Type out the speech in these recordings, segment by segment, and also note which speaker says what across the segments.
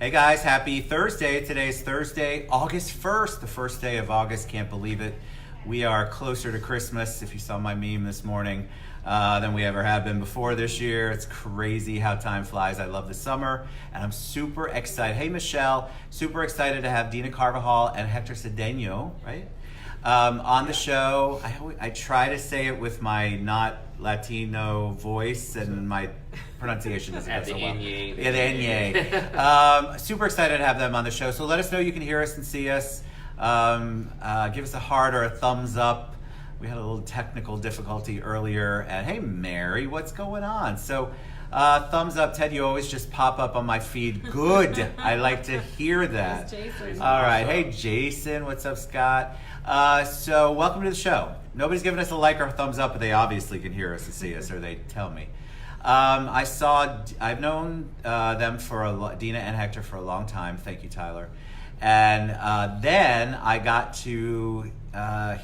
Speaker 1: Hey guys, happy Thursday. Today's Thursday, August 1st, the first day of August. Can't believe it. We are closer to Christmas, if you saw my meme this morning, than we ever have been before this year. It's crazy how time flies. I love the summer, and I'm super excited. Hey, Michelle, super excited to have Deena Carvajal and Hector Cedeno, right? On the show. I try to say it with my not Latino voice, and my pronunciation doesn't go so well. Yeah, the Enye. Super excited to have them on the show. So let us know you can hear us and see us. Give us a heart or a thumbs up. We had a little technical difficulty earlier. And hey, Mary, what's going on? So thumbs up. Ted, you always just pop up on my feed. Good. I like to hear that.
Speaker 2: Jason.
Speaker 1: All right. Hey, Jason. What's up, Scott? So welcome to the show. Nobody's giving us a like or a thumbs up, but they obviously can hear us and see us, or they tell me. I've known them Deena and Hector for a long time. Thank you, Tyler. And then I got to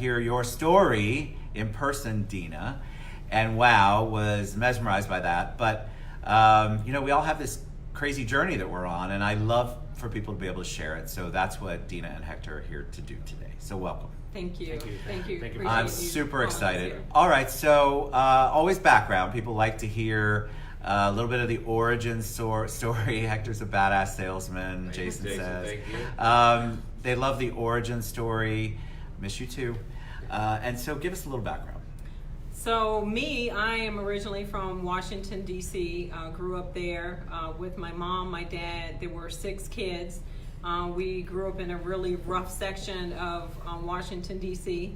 Speaker 1: hear your story in person, Deena, and wow, was mesmerized by that. But we all have this crazy journey that we're on, and I love for people to be able to share it. So that's what Deena and Hector are here to do today. So welcome.
Speaker 2: Thank you.
Speaker 1: I'm super excited. All right, so always background. People like to hear a little bit of the origin story. Hector's a badass salesman, Jason says.
Speaker 3: Thank you.
Speaker 1: They love the origin story. Miss you too. And so give us a little background.
Speaker 2: So I am originally from Washington, D.C. Grew up there with my mom, my dad. There were 6 kids. We grew up in a really rough section of Washington, D.C.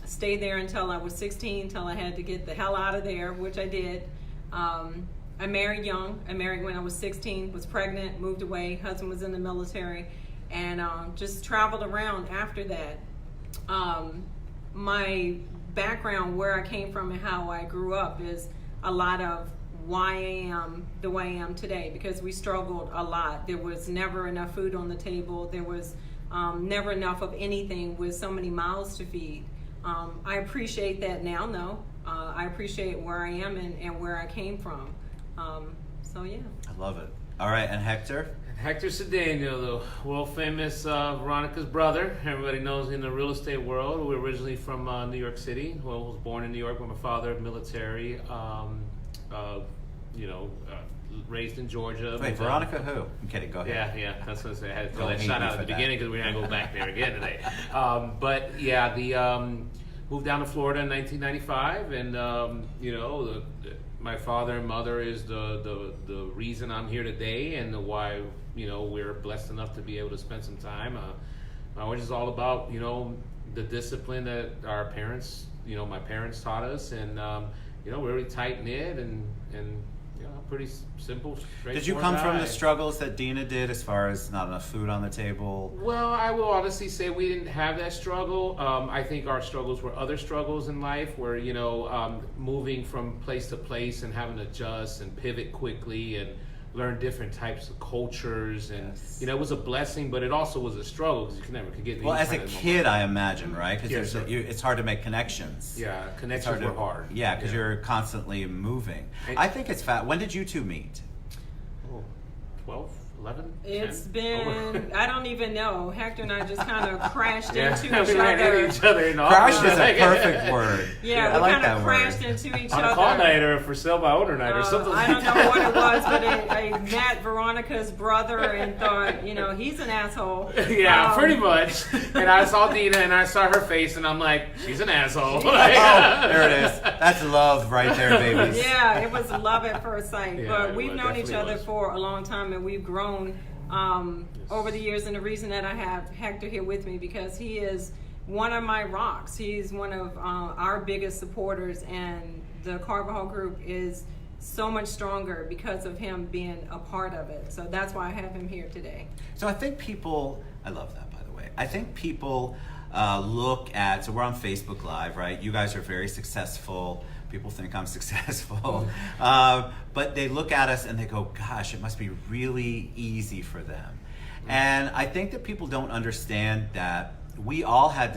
Speaker 2: Stayed there until I was 16, until I had to get the hell out of there, which I did. I married young. I married when I was 16, was pregnant, moved away. Husband was in the military, and just traveled around after that. My background, where I came from and how I grew up, is a lot of why I am the way I am today, because we struggled a lot. There was never enough food on the table. There was never enough of anything, with so many mouths to feed. I appreciate that now, though. I appreciate where I am and where I came from. So yeah.
Speaker 1: I love it. All right, and Hector?
Speaker 3: Hector Cedeno, the world famous Veronica's brother. Everybody knows in the real estate world. We're originally from New York City. Well, I was born in New York with my father, military. Raised in Georgia.
Speaker 1: Wait, Veronica who? I'm kidding, go ahead.
Speaker 3: Yeah, that's what I said. I had to throw that shot out at the beginning because we're going to go back there again today. But yeah, moved down to Florida in 1995, and my father and mother is the reason I'm here today, and why we're blessed enough to be able to spend some time. Which is all about the discipline that our parents, my parents taught us, and we're really tight knit and pretty simple, straightforward.
Speaker 1: Did you come from the struggles that Deena did, as far as not enough food on the table?
Speaker 3: Well, I will honestly say we didn't have that struggle. I think our struggles were other struggles in life, where moving from place to place and having to adjust and pivot quickly and learn different types of cultures, and
Speaker 1: yes.
Speaker 3: It was a blessing, but it also was a struggle because you never could get.
Speaker 1: Well, as a kid, I imagine, right? Because
Speaker 3: Yes,
Speaker 1: it's hard to make connections.
Speaker 3: Yeah, connections were hard.
Speaker 1: Yeah, because you're constantly moving. I think it's When did you two meet?
Speaker 3: 12, 11?
Speaker 2: It's
Speaker 3: 10?
Speaker 2: been, I don't even know. Hector and I just kind of crashed into each
Speaker 3: we ran
Speaker 2: other.
Speaker 3: into each other in the
Speaker 1: Crashed
Speaker 3: office.
Speaker 1: is a perfect word.
Speaker 2: Yeah,
Speaker 1: I
Speaker 2: we
Speaker 1: like
Speaker 2: kind
Speaker 1: that
Speaker 2: of
Speaker 1: word.
Speaker 2: crashed into each
Speaker 3: On
Speaker 2: other.
Speaker 3: a call night or for sale by owner night or something
Speaker 2: I
Speaker 3: like
Speaker 2: don't know what it was, but I met Veronica's brother and thought, he's an asshole.
Speaker 3: Yeah, pretty much. And I saw Deena and I saw her face and I'm like, she's an asshole.
Speaker 1: Oh, there it is. That's love right there, babies.
Speaker 2: Yeah, it was love at first sight.
Speaker 3: Yeah,
Speaker 2: But we've known each
Speaker 3: definitely
Speaker 2: other
Speaker 3: was.
Speaker 2: for a long time, and we've grown over the years. And the reason that I have Hector here with me, because he is one of my rocks. He's one of our biggest supporters, and the Carvajal group is so much stronger because of him being a part of it. So that's why I have him here today.
Speaker 1: So I think people, I love that, by the way. I think people look at, so we're on Facebook Live, right? You guys are very successful. People think I'm successful. But they look at us and they go, gosh, it must be really easy for them. And I think that people don't understand that we all had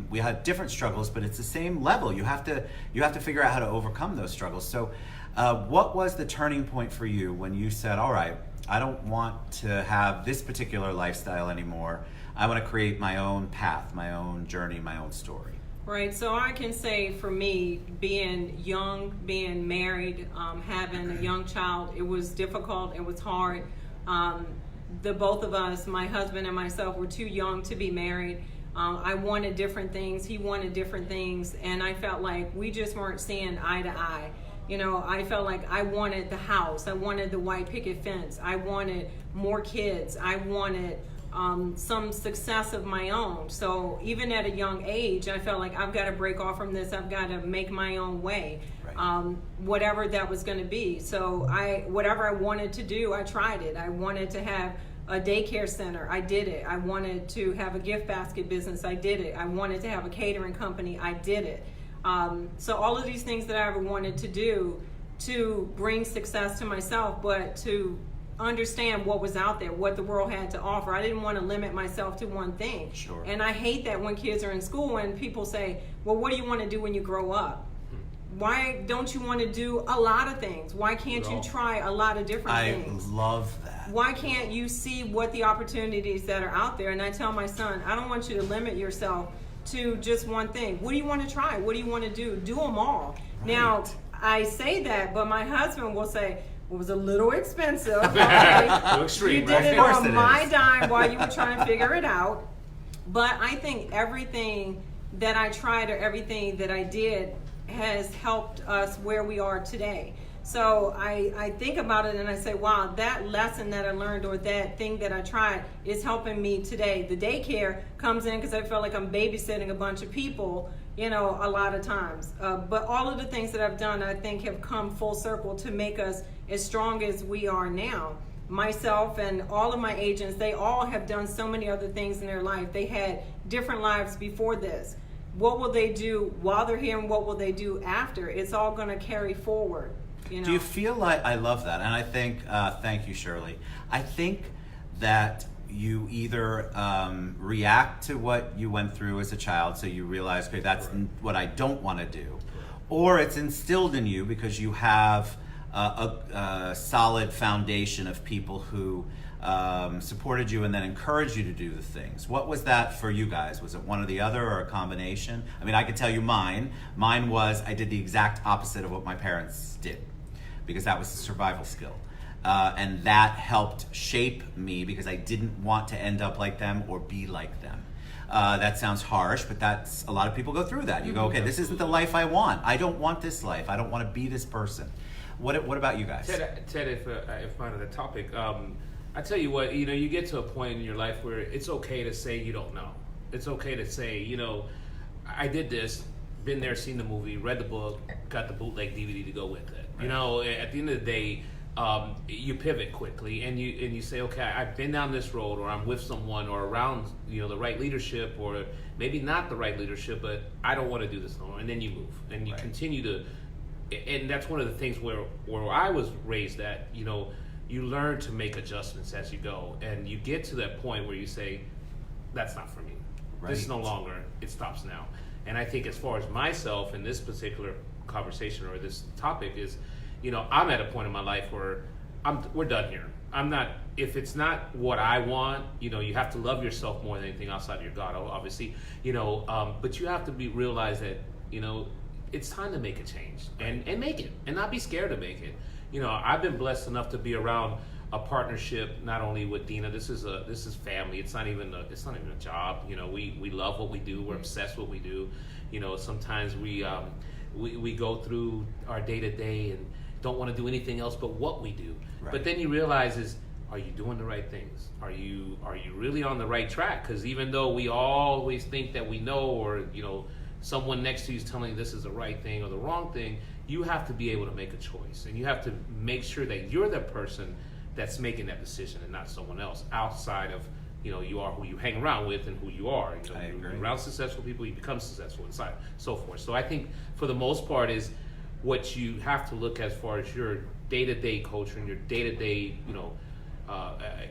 Speaker 1: we had different struggles, but it's the same level. You have to figure out how to overcome those struggles. So what was the turning point for you when you said, all right, I don't want to have this particular lifestyle anymore. I want to create my own path, my own journey, my own story.
Speaker 2: Right, so I can say for me, being young, being married, having a young child, it was difficult, it was hard. The both of us, my husband and myself, were too young to be married. I wanted different things, he wanted different things, and I felt like we just weren't seeing eye to eye. You know, I felt like I wanted the house, I wanted the white picket fence, I wanted more kids, I wanted some success of my own. So even at a young age, I felt like I've got to break off from this, I've got to make my own way, right. Whatever that was going to be. So whatever I wanted to do, I tried it. I wanted to have a daycare center, I did it. I wanted to have a gift basket business, I did it. I wanted to have a catering company, I did it. So all of these things that I ever wanted to do to bring success to myself, but to understand what was out there, what the world had to offer. I didn't want to limit myself to one thing.
Speaker 1: Sure.
Speaker 2: And I hate that when kids are in school and people say, well, what do you want to do when you grow up? Why don't you want to do a lot of things? Why can't you try a lot of different things?
Speaker 1: I love that.
Speaker 2: Why can't you see what the opportunities that are out there? And I tell my son, I don't want you to limit yourself to just one thing. What do you want to try? What do you want to do? Do them all. Right. Now, I say that, but my husband will say, it was a little expensive. Okay?
Speaker 3: Extreme,
Speaker 2: you did it on my dime while you were trying to figure it out. But I think everything that I tried or everything that I did has helped us where we are today. So I think about it and I say, wow, that lesson that I learned or that thing that I tried is helping me today. The daycare comes in because I feel like I'm babysitting a bunch of people, you know, a lot of times. But all of the things that I've done, I think, have come full circle to make us as strong as we are now. Myself and all of my agents, they all have done so many other things in their life. They had different lives before this. What will they do while they're here and what will they do after? It's all going to carry forward. You know?
Speaker 1: Do you feel like, I love that, and I think, thank you, Shirley. I think that you either react to what you went through as a child, so you realize, okay, that's what I don't want to do, or it's instilled in you because you have a solid foundation of people who supported you and then encouraged you to do the things. What was that for you guys? Was it one or the other or a combination? I mean, I could tell you mine. Mine was I did the exact opposite of what my parents did because that was a survival skill. And that helped shape me because I didn't want to end up like them or be like them. That sounds harsh, but that's a lot of people go through that. You go, okay, this isn't the life I want. I don't want this life. I don't want to be this person. What about you guys?
Speaker 3: Ted, if on the topic, I tell you what, you know, you get to a point in your life where it's okay to say you don't know. It's okay to say, you know, I did this, been there, seen the movie, read the book, got the bootleg DVD to go with it. Right. You know, at the end of the day, you pivot quickly and you say, okay, I've been down this road, or I'm with someone, or around, you know, the right leadership, or maybe not the right leadership, but I don't want to do this no more. And then you move and you continue to, and that's one of the things where I was raised at, you know, you learn to make adjustments as you go, and you get to that point where you say, that's not for me. Right. This is no longer, it stops now. And I think as far as myself in this particular conversation or this topic is, you know, I'm at a point in my life where we're done here. I'm not, if it's not what I want, you know, you have to love yourself more than anything outside of your God, obviously, you know, but you have to realize that, you know, it's time to make a change and make it, and not be scared to make it. You know, I've been blessed enough to be around a partnership not only with Deena. This is family. It's not even a job. You know, we love what we do. We're obsessed with what we do. You know, sometimes we go through our day to day and don't want to do anything else but what we do. Right. But then you realize are you doing the right things? Are you really on the right track? Because even though we always think that we know, or you know, someone next to you is telling you this is the right thing or the wrong thing, you have to be able to make a choice, and you have to make sure that you're the person that's making that decision and not someone else outside of, you know, you are who you hang around with and who you are. You know,
Speaker 1: I agree.
Speaker 3: You're around successful people, you become successful inside, so forth. So I think for the most part is what you have to look as far as your day-to-day culture and your day-to-day, you know,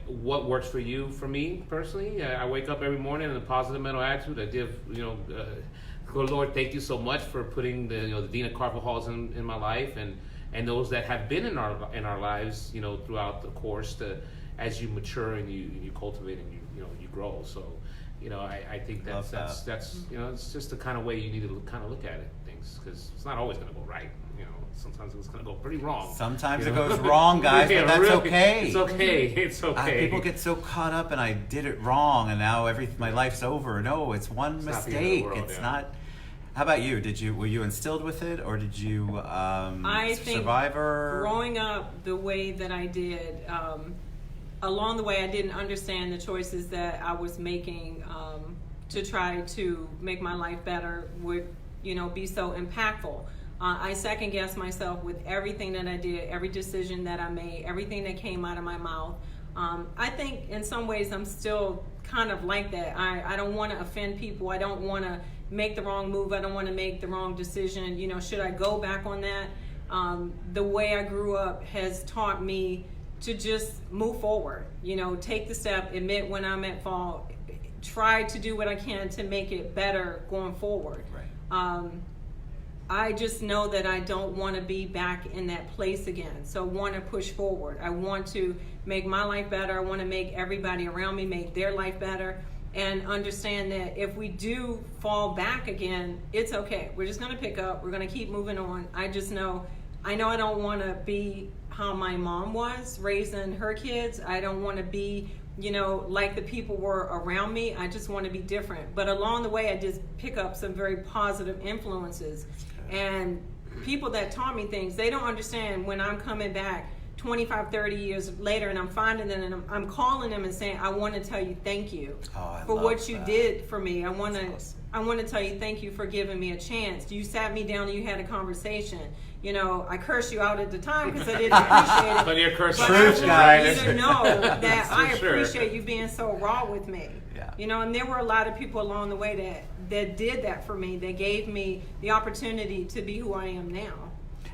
Speaker 3: what works for you. For me personally, I wake up every morning in a positive mental attitude. I give, you know, Lord, thank you so much for putting the Deena Carvajals in my life, and and those that have been in our lives, you know, throughout the course, as you mature and you cultivate and you grow. So, you know, I think that's you know, it's just the kind of way you need to kind of look at it, things, because it's not always going to go right. You know, sometimes it's going to go pretty wrong.
Speaker 1: Sometimes it goes wrong, guys, but that's
Speaker 3: really,
Speaker 1: okay.
Speaker 3: It's okay. It's okay.
Speaker 1: People get so caught up, and I did it wrong, and now my life's over. No, it's one mistake. It's not. How about you? Were you instilled with it, or did you
Speaker 2: I think
Speaker 1: survivor?
Speaker 2: Growing up the way that I did, along the way, I didn't understand the choices that I was making to try to make my life better would, you know, be so impactful. I second guessed myself with everything that I did, every decision that I made, everything that came out of my mouth. I think in some ways I'm still kind of like that. I don't want to offend people. I don't want to make the wrong move. I don't want to make the wrong decision. You know, should I go back on that? The way I grew up has taught me to just move forward. You know, take the step, admit when I'm at fault, try to do what I can to make it better going forward.
Speaker 1: Right.
Speaker 2: I just know that I don't want to be back in that place again. So I want to push forward. I want to make my life better. I want to make everybody around me make their life better, and understand that if we do fall back again, it's okay. We're just going to pick up. We're going to keep moving on. I know I don't want to be how my mom was raising her kids. I don't want to be, you know, like the people were around me. I just want to be different. But along the way, I just pick up some very positive influences. And people that taught me things, they don't understand when I'm coming back 25, 30 years later and I'm finding them and I'm calling them and saying, I want to tell you thank you for what you did for me. I want to tell you thank you for giving me a chance. You sat me down and you had a conversation. You know, I cursed you out at the time because I didn't appreciate it.
Speaker 3: But you're cursing
Speaker 1: Truth, guys.
Speaker 2: You to know that I appreciate you being so raw with me.
Speaker 1: Yeah.
Speaker 2: You know, and there were a lot of people along the way that did that for me. They gave me the opportunity to be who I am now.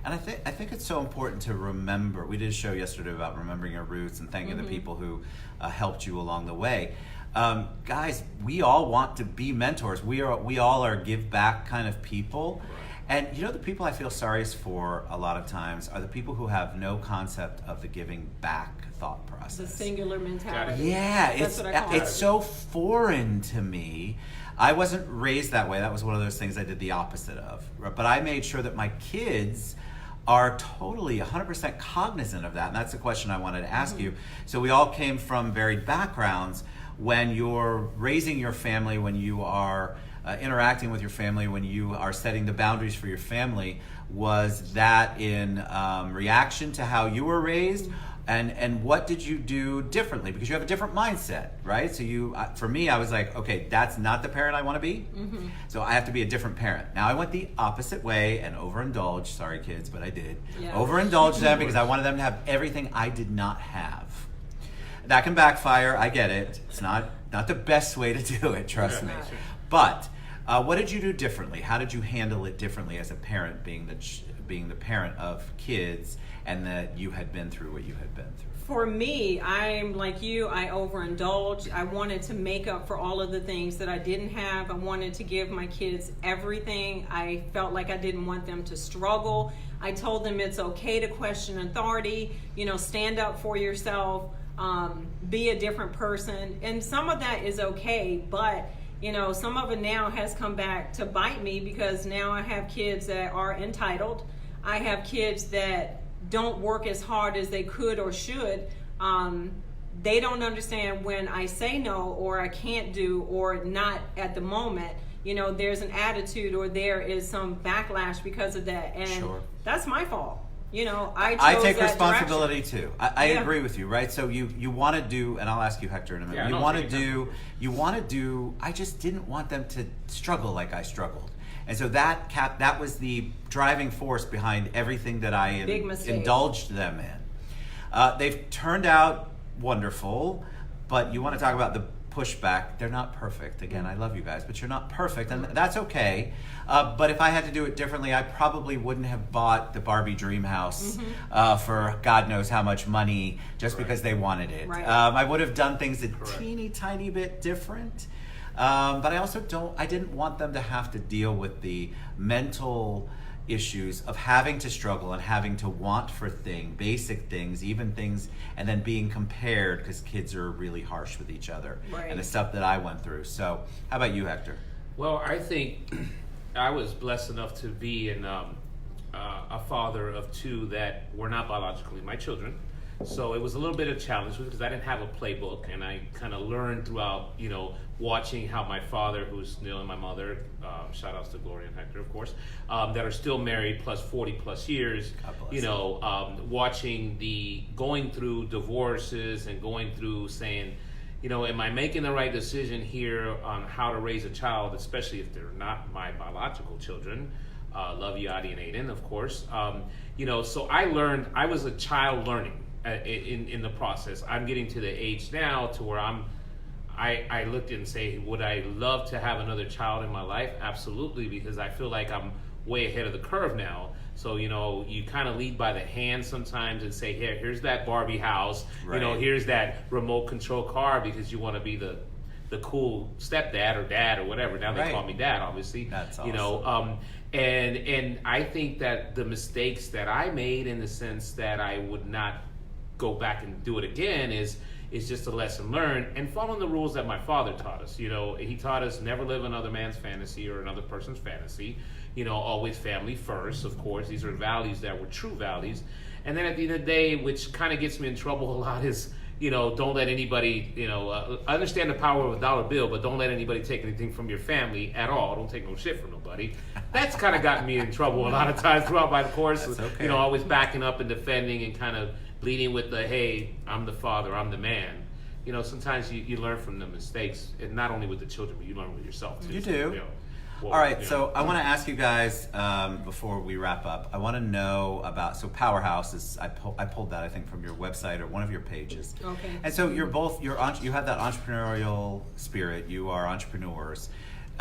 Speaker 1: And I think it's so important to remember. We did a show yesterday about remembering your roots and thanking the people who helped you along the way. Guys, we all want to be mentors. We all are give back kind of people. Right. And you know, the people I feel sorriest for a lot of times are the people who have no concept of the giving back thought process.
Speaker 2: The singular mentality.
Speaker 1: Yeah,
Speaker 2: it's
Speaker 1: so foreign to me. I wasn't raised that way. That was one of those things I did the opposite of. But I made sure that my kids are totally 100% cognizant of that. And that's the question I wanted to ask you. So we all came from varied backgrounds. When you're raising your family, when you are interacting with your family, when you are setting the boundaries for your family, was that in reaction to how you were raised? And what did you do differently? Because you have a different mindset, right? So for me, I was like, okay, that's not the parent I want to be. So I have to be a different parent. Now I went the opposite way and overindulged. Sorry, kids, but I did. Yeah. Overindulged them because I wanted them to have everything I did not have. That can backfire. I get it. It's not the best way to do it. Trust me. But what did you do differently? How did you handle it differently as a parent, being the parent of kids, and that you had been through what you had been through?
Speaker 2: For me, I'm like you. I overindulged. I wanted to make up for all of the things that I didn't have. I wanted to give my kids everything. I felt like I didn't want them to struggle. I told them it's okay to question authority. You know, stand up for yourself. Be a different person. And some of that is okay, but you know, some of it now has come back to bite me because now I have kids that are entitled. I have kids that don't work as hard as they could or should. They don't understand when I say no or I can't do or not at the moment. You know, there's an attitude or there is some backlash because of that. And that's my fault. You know, I
Speaker 1: take responsibility too. I agree with you, right? So you want to do, and I'll ask you, Hector, in a minute. You want to do. I just didn't want them to struggle like I struggled, and so that was the driving force behind everything that I indulged them in. They've turned out wonderful, but you want to talk about the pushback. They're not perfect. Again, I love you guys, but you're not perfect, and that's okay. But if I had to do it differently, I probably wouldn't have bought the Barbie dream house for God knows how much money just because they wanted it. I would have done things a teeny tiny bit different. But I also I didn't want them to have to deal with the mental issues of having to struggle and having to want for basic things, even things, and then being compared because kids are really harsh with each other,
Speaker 2: Right.
Speaker 1: and the stuff that I went through. So how about you, Hector?
Speaker 3: Well, I think I was blessed enough to be a father of two that were not biologically my children. So it was a little bit of a challenge because I didn't have a playbook, and I kind of learned throughout, watching how my father, who's Neil, and my mother, shout outs to Gloria and Hector, of course, that are still married plus 40 plus years, watching going through divorces and going through saying, am I making the right decision here on how to raise a child, especially if they're not my biological children? Love you, Adi and Aiden, of course. So I learned, I was a child learning in the process. I'm getting to the age now to where I looked and say, would I love to have another child in my life? Absolutely, because I feel like I'm way ahead of the curve now. So, you kind of lead by the hand sometimes and say, here's that Barbie house,
Speaker 1: right.
Speaker 3: Here's that remote control car, because you want to be the cool stepdad or dad or whatever. Now they
Speaker 1: right.
Speaker 3: call me dad, obviously.
Speaker 1: That's awesome.
Speaker 3: And I think that the mistakes that I made, in the sense that I would not go back and do it again, is just a lesson learned, and following the rules that my father taught us. He taught us never live another man's fantasy or another person's fantasy. Always family first, of course. These are values that were true values. And then at the end of the day, which kind of gets me in trouble a lot, is don't let anybody, I understand the power of a dollar bill, but don't let anybody take anything from your family at all. Don't take no shit from nobody. That's kind of gotten me in trouble a lot of times throughout my course.
Speaker 1: That's okay.
Speaker 3: Always backing up and defending and kind of leading with the, hey, I'm the father, I'm the man. Sometimes you learn from the mistakes, and not only with the children, but you learn with yourself too.
Speaker 1: You do. All right, so I want to ask you guys, before we wrap up, I want to know about, so Powerhouse is, I pulled that, I think, from your website or one of your pages.
Speaker 2: Okay.
Speaker 1: And so you have that entrepreneurial spirit, you are entrepreneurs.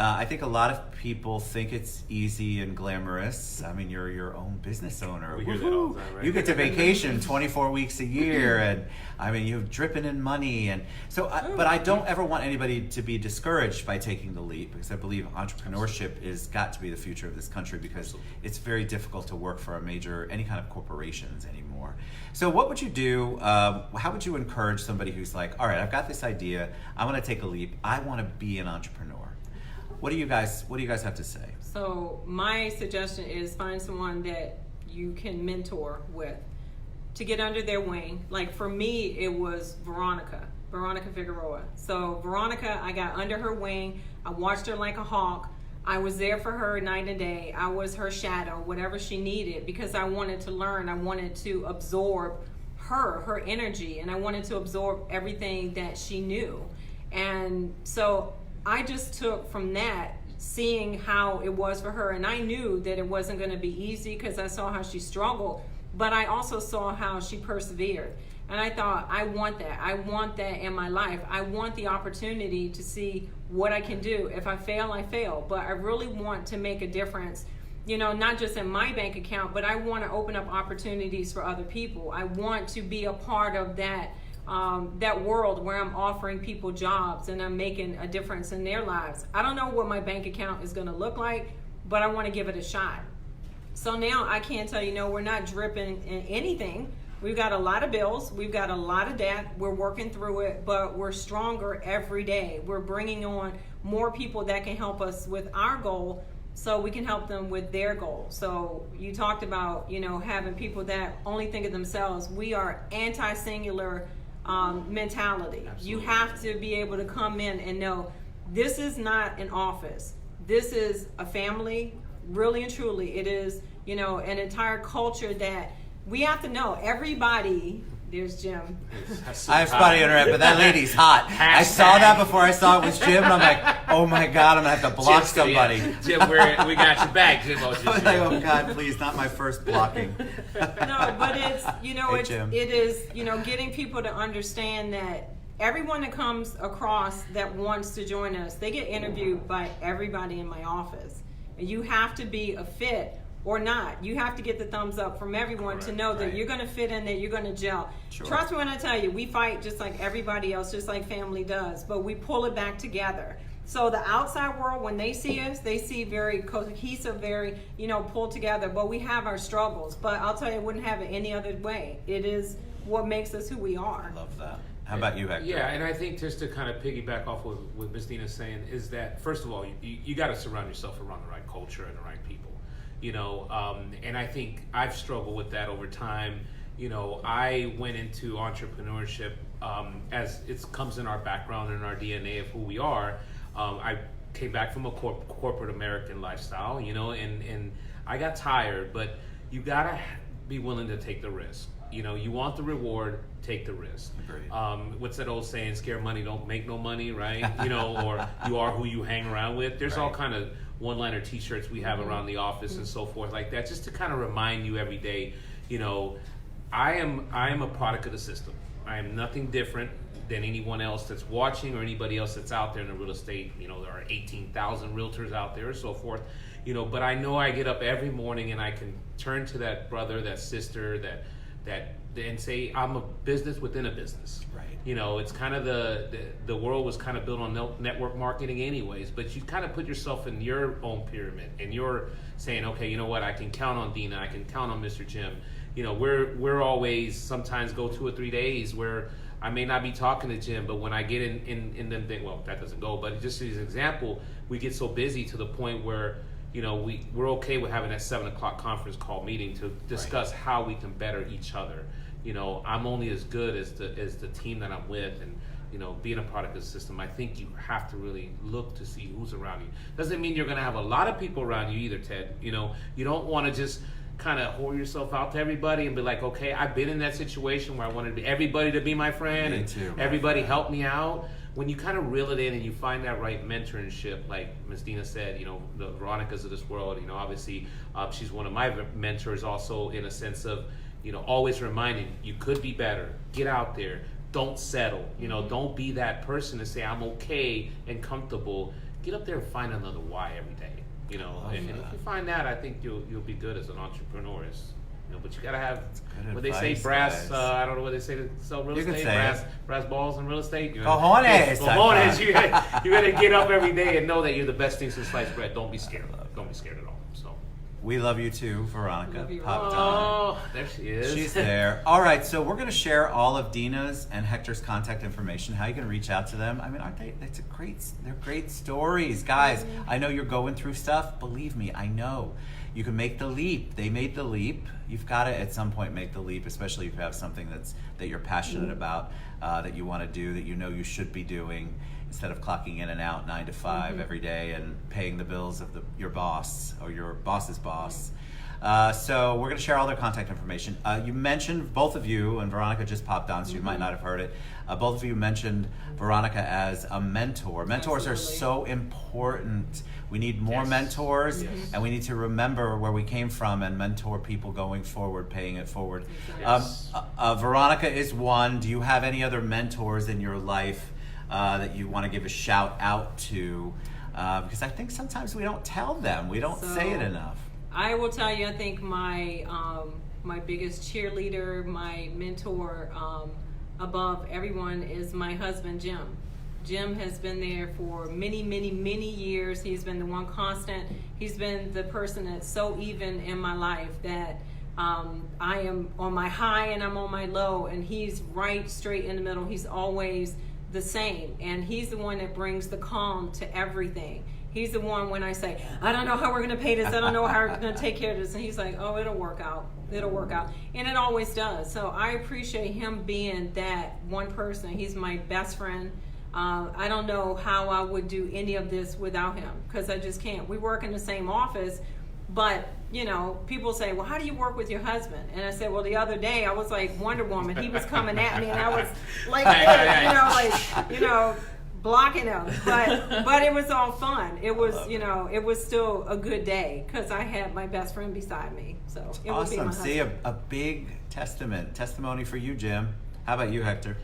Speaker 1: I think a lot of people think it's easy and glamorous. I mean, you're your own business owner.
Speaker 3: We hear that all the time, right?
Speaker 1: You get to vacation 24 weeks a year, and I mean, you're dripping in money. And so, but I don't ever want anybody to be discouraged by taking the leap, because I believe entrepreneurship is got to be the future of this country, because it's very difficult to work for any kind of corporations anymore. So what would you do? How would you encourage somebody who's like, all right, I've got this idea, I want to take a leap, I want to be an entrepreneur? What do you guys have to say?
Speaker 2: So my suggestion is find someone that you can mentor with, to get under their wing. Like for me, it was Veronica Figueroa. So Veronica, I got under her wing. I watched her like a hawk. I was there for her night and day. I was her shadow, whatever she needed, because I wanted to learn. I wanted to absorb her energy, and I wanted to absorb everything that she knew. And so I just took from that, seeing how it was for her, and I knew that it wasn't going to be easy because I saw how she struggled, but I also saw how she persevered. And I thought, I want that. I want that in my life. I want the opportunity to see what I can do. If I fail, I fail. But I really want to make a difference, not just in my bank account, but I want to open up opportunities for other people. I want to be a part of that world where I'm offering people jobs and I'm making a difference in their lives. I don't know what my bank account is going to look like, but I want to give it a shot. So now I can't tell you, we're not dripping in anything. We've got a lot of bills. We've got a lot of debt. We're working through it, but we're stronger every day. We're bringing on more people that can help us with our goal, so we can help them with their goal. So you talked about, having people that only think of themselves. We are anti-singular mentality.
Speaker 3: Absolutely.
Speaker 2: You have to be able to come in and know this is not an office. This is a family, really and truly. It is, an entire culture that we have to know. Everybody, there's Jim.
Speaker 1: I have spotty internet, but that lady's hot. I saw that before I saw it was Jim, and I'm like, oh my God, I'm going to have to block somebody.
Speaker 3: Yeah. Jim, we got your back, Jim.
Speaker 1: I was like, oh God, please, not my first blocking.
Speaker 2: No, but it's,
Speaker 1: Jim.
Speaker 2: it is, getting people to understand that everyone that comes across that wants to join us, they get interviewed by everybody in my office. And you have to be a fit or not. You have to get the thumbs up from everyone to know that you're going to fit in there, you're going to gel.
Speaker 1: Sure.
Speaker 2: Trust me when I tell you, we fight just like everybody else, just like family does, but we pull it back together. So the outside world, when they see us, they see very cohesive, very, pulled together. But we have our struggles. But I'll tell you, I wouldn't have it any other way. It is what makes us who we are.
Speaker 1: I love that. How about you, Hector?
Speaker 3: Yeah, and I think just to kind of piggyback off what Ms. Deena's saying is that, first of all, you got to surround yourself around the right culture and the right people. And I think I've struggled with that over time. I went into entrepreneurship as it comes in our background and our DNA of who we are. I came back from a corporate American lifestyle, and I got tired, but you gotta be willing to take the risk. You want the reward, take the risk.
Speaker 1: Agreed.
Speaker 3: What's that old saying? Scare money, don't make no money, right? Or you are who you hang around with. There's all kind of one-liner T-shirts we have around the office and so forth like that, just to kind of remind you every day. I am a product of the system. I am nothing different than anyone else that's watching or anybody else that's out there in the real estate. There are 18,000 realtors out there and so forth. But I know I get up every morning and I can turn to that brother, that sister, that and say I'm a business within a business.
Speaker 1: Right.
Speaker 3: It's kind of the world was kind of built on network marketing anyways, but you kind of put yourself in your own pyramid and you're saying, okay, you know what, I can count on Deena, I can count on Mr. Jim. We're always sometimes go 2 or 3 days where I may not be talking to Jim, but when I get in them things, well, that doesn't go, but just as an example, we get so busy to the point where we're okay with having that 7 o'clock conference call meeting to discuss how we can better each other. I'm only as good as the team that I'm with, and being a product of the system, I think you have to really look to see who's around you. Doesn't mean you're going to have a lot of people around you either, Ted. You don't want to just kind of whore yourself out to everybody and be like, okay, I've been in that situation where I wanted everybody to be my friend everybody help me out. When you kind of reel it in and you find that right mentorship, like Ms. Deena said, the Veronicas of this world, obviously she's one of my mentors also, in a sense of, always reminding you could be better, get out there, don't settle, don't be that person to say I'm okay and comfortable. Get up there and find another why every day. And if you find that, I think you'll be good as an entrepreneur. But you gotta have what they say, brass. I don't know what they say to sell real estate. Brass balls in real estate.
Speaker 1: Cojones.
Speaker 3: Cojones. You gotta get up every day and know that you're the best thing since sliced bread. Don't be scared. Don't be scared at all. So
Speaker 1: we love you too, Veronica.
Speaker 3: Oh, there she is.
Speaker 1: She's there. All right, so we're gonna share all of Deena's and Hector's contact information. How you can reach out to them? I mean, aren't they? They're great stories, guys. I know you're going through stuff. Believe me, I know. You can make the leap. They made the leap. You've got to at some point make the leap, especially if you have something that you're passionate about, that you want to do, that you should be doing, instead of clocking in and out 9 to 5 every day and paying the bills of your boss or your boss's boss. So we're going to share all their contact information. You mentioned, both of you, and Veronica just popped on, so you might not have heard it. Both of you mentioned Veronica as a mentor. Mentors are so important. We need more mentors, and we need to remember where we came from and mentor people going forward, paying it forward. Veronica is one. Do you have any other mentors in your life that you want to give a shout out to? Because I think sometimes we don't tell them. We don't say it enough.
Speaker 2: I will tell you, I think my biggest cheerleader, my mentor above everyone is my husband, Jim. Jim has been there for many, many, many years. He's been the one constant. He's been the person that's so even in my life that I am on my high and I'm on my low, and he's right straight in the middle. He's always the same, and he's the one that brings the calm to everything. He's the one when I say, I don't know how we're going to pay this, I don't know how we're going to take care of this, and he's like, oh, it'll work out, and it always does. So I appreciate him being that one person. He's my best friend. I don't know how I would do any of this without him, because I just can't. We work in the same office, but people say, well, how do you work with your husband? And I said, well, the other day I was like Wonder Woman. He was coming at me, and I was like, blocking him. But it was all fun. It was, it was still a good day because I had my best friend beside me. So it would be my husband.
Speaker 1: See, a big testimony for you, Jim. How about you, Hector?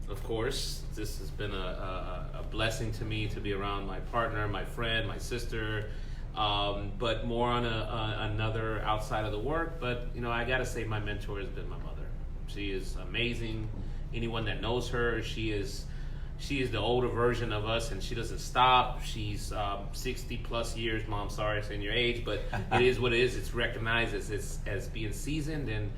Speaker 3: Of course, this has been a blessing to me to be around my partner, my friend, my sister, but more on another outside of the work. But, I got to say my mentor has been my mother. She is amazing. Anyone that knows her, she is she is the older version of us, and she doesn't stop. She's 60 plus years. Mom, sorry, saying your age, but it is what it is. It's recognized as being seasoned, and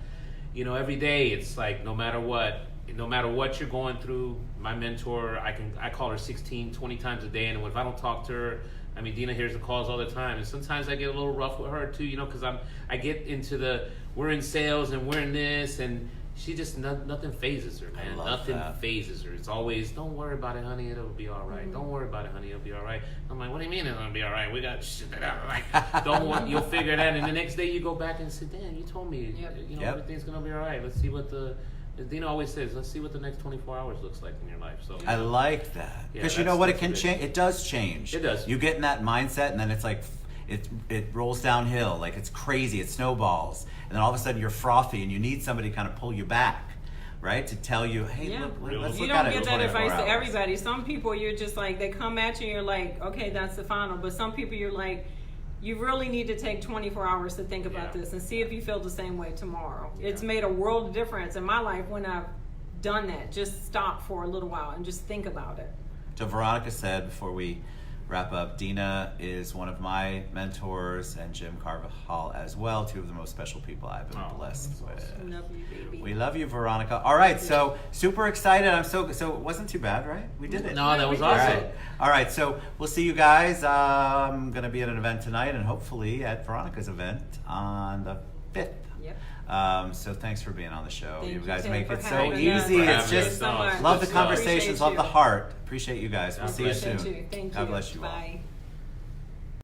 Speaker 3: you know, every day it's like no matter what you're going through. My mentor, I call her 16, 20 times a day, and if I don't talk to her, I mean, Deena hears the calls all the time, and sometimes I get a little rough with her too, you know, because I get into we're in sales and we're in this, and she just nothing phases her, man. Nothing phases her. It's always, don't worry about it, honey. It'll be all right. Don't worry about it, honey. It'll be all right. I'm like, what do you mean it'll be all right? We got shit that out. Like, don't worry. You'll figure it out. And the next day you go back and say, Dan, you told me, you know, everything's gonna be all right. Let's see what as Deena always says, let's see what the next 24 hours looks like in your life. So
Speaker 1: I like that, because you know what, it can change. It does change.
Speaker 3: It does.
Speaker 1: You get in that mindset, and then it's like it rolls downhill, like it's crazy. It snowballs, and then all of a sudden you're frothy, and you need somebody to kind of pull you back, right? To tell you, hey, look, let's
Speaker 2: you
Speaker 1: look at
Speaker 2: don't
Speaker 1: it.
Speaker 2: get that advice
Speaker 1: hours.
Speaker 2: to everybody. Some people, you're just like, they come at you, and you're like, okay, that's the final. But some people, you're like, you really need to take 24 hours to think about this and see if you feel the same way tomorrow. It's made a world of difference in my life when I've done that. Just stop for a little while and just think about it.
Speaker 1: So Veronica said, before we wrap up, Deena is one of my mentors, and Jim Carvajal as well, two of the most special people I've been blessed with.
Speaker 2: Love you, baby.
Speaker 1: We love you, Veronica. All right, so super excited. So it wasn't too bad, right? We did it.
Speaker 3: No, that was awesome.
Speaker 1: All right, so we'll see you guys. I'm going to be at an event tonight, and hopefully at Veronica's event on the 5th.
Speaker 2: Yep.
Speaker 1: So thanks for being on the show.
Speaker 2: Thank
Speaker 1: you guys
Speaker 2: you,
Speaker 1: make
Speaker 2: for
Speaker 1: it so
Speaker 2: having
Speaker 1: easy.
Speaker 2: us.
Speaker 1: It's just
Speaker 2: so much.
Speaker 1: love the
Speaker 2: Appreciate
Speaker 1: conversations, love the
Speaker 2: you.
Speaker 1: heart. Appreciate you guys. We'll see you
Speaker 2: Appreciate
Speaker 1: soon.
Speaker 2: you. Thank
Speaker 1: God
Speaker 2: you.
Speaker 1: bless you all.
Speaker 2: Bye.